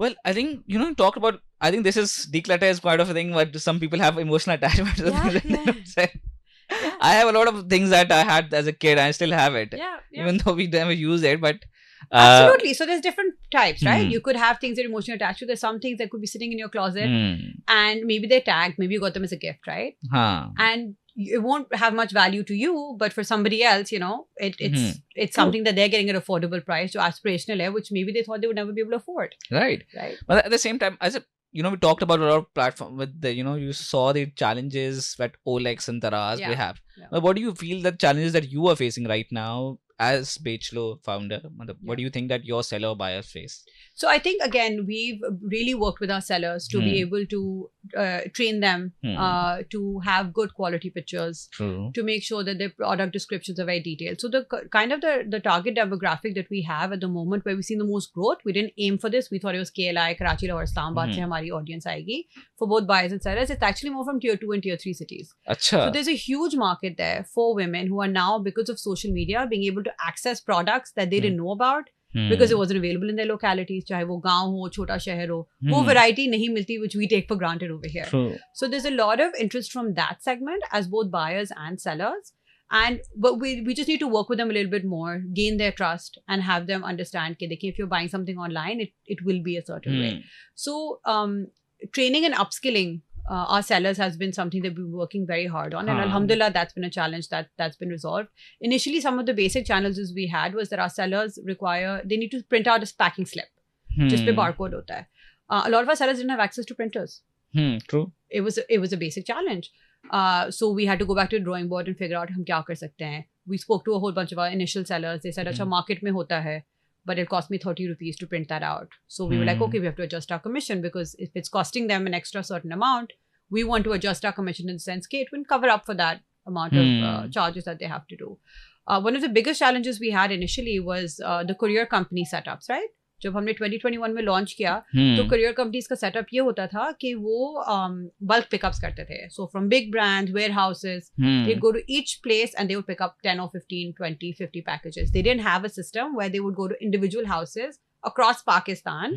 Well, I think, talk about, I think this is declutter is quite of a thing, but some people have emotional attachment to Yeah. Yeah. I have a lot of things that I had as a kid. I still have it, Yeah. even though we never use it. But Absolutely. So there's different types, right? Hmm. You could have things that are emotionally attached to. There's some things that could be sitting in your closet hmm, and maybe they're tagged. Maybe you got them as a gift, right? huh. And it won't have much value to you, but for somebody else, it's True. something that they're getting at an affordable price, so aspirational level, which maybe they thought they would never be able to afford. Right. Right. But at the same time, as a, we talked about a lot of platform with the, you saw the challenges that OLX and Taraz Yeah. they have. Yeah. But what do you feel the challenges that you are facing right now as Bechlo founder? What do you think that your seller buyers face? So I think, again, we've really worked with our sellers to be able to train them to have good quality pictures, True. to make sure that their product descriptions are very detailed. So the kind of the target demographic that we have at the moment, where we've seen the most growth, we didn't aim for this. We thought it was KLI, Karachi, Lahore, Islamabad se hamari audience aayegi for both buyers and sellers. It's actually more from tier 2 and tier 3 cities. Acha. So there's a huge market there for women who are now, because of social media, being able to access products that they didn't know about. Because it wasn't available in their localities, चाहे वो गांव हो, छोटा शहर हो, वो variety नहीं मिलती, which we take for granted over here. True. So there's a lot of interest from that segment as both buyers and sellers. But we just need to work with them a little bit more, gain their trust, and have them understand that if you're buying something online, it will be a certain way. So training and upskilling our sellers has been something that we've been working very hard on, and alhamdulillah, that's been a challenge that's been resolved. Initially, some of the basic challenges we had was that our sellers they need to print out a packing slip, just pe barcode hota hai. A lot of our sellers didn't have access to printers. True. It was a basic challenge. So we had to go back to the drawing board and figure out hum kya kar sakte hain. We spoke to a whole bunch of our initial sellers. They said, "Acha, market mein hota hai, but it cost me 30 rupees to print that out." So we were like, okay, we have to adjust our commission, because if it's costing them an extra certain amount, we want to adjust our commission in the sense that it will cover up for that amount of charges that they have to do. One of the biggest challenges we had initially was the courier company setups, right? जब हमने 2021 में launch किया तो courier companies का setup ये होता था कि वो bulk pickups करते थे. So from big brands, warehouses, they'd go to each place and they would pick up 10 or 15, 20, 50 packages. They didn't have a system where they would go to individual houses across Pakistan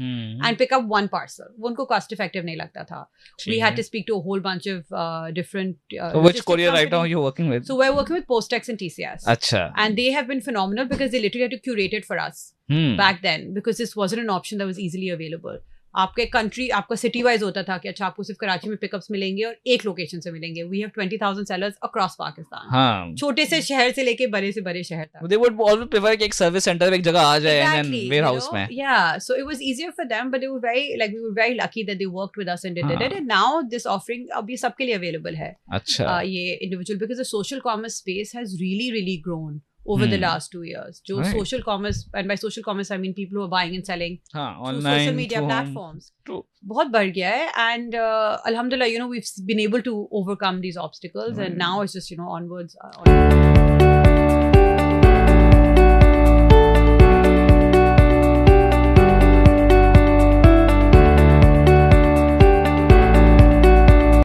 and pick up one parcel. वो उनको cost effective नहीं लगता था. We had to speak to a whole bunch of different so which courier right now you're working with? So we're working with Postex and TCS. Acha. And they have been phenomenal because they literally had to curate it for us back then, because this wasn't an option that was easily available. आपका city wise होता था कि अच्छा आपको सिर्फ कराची में pickups मिलेंगे और एक लोकेशन से मिलेंगे. We have 20,000 sellers across Pakistan. छोटे से शहर से लेके बड़े से बड़े शहर तक. They would always prefer कि एक सर्विस सेंटर में एक जगह आ जाए and warehouse में. Yeah, so it was easier for them, but we were very lucky that they worked with us and did it. And now this offering अभी सबके लिए available है. अच्छा. ये individual, because the social commerce space has really, really grown over the last 2 years. Social commerce, and by social commerce I mean people who are buying and selling online, through social media platforms. True. बहुत बढ़ गया है, and alhamdulillah, we've been able to overcome these obstacles, and now it's just onwards.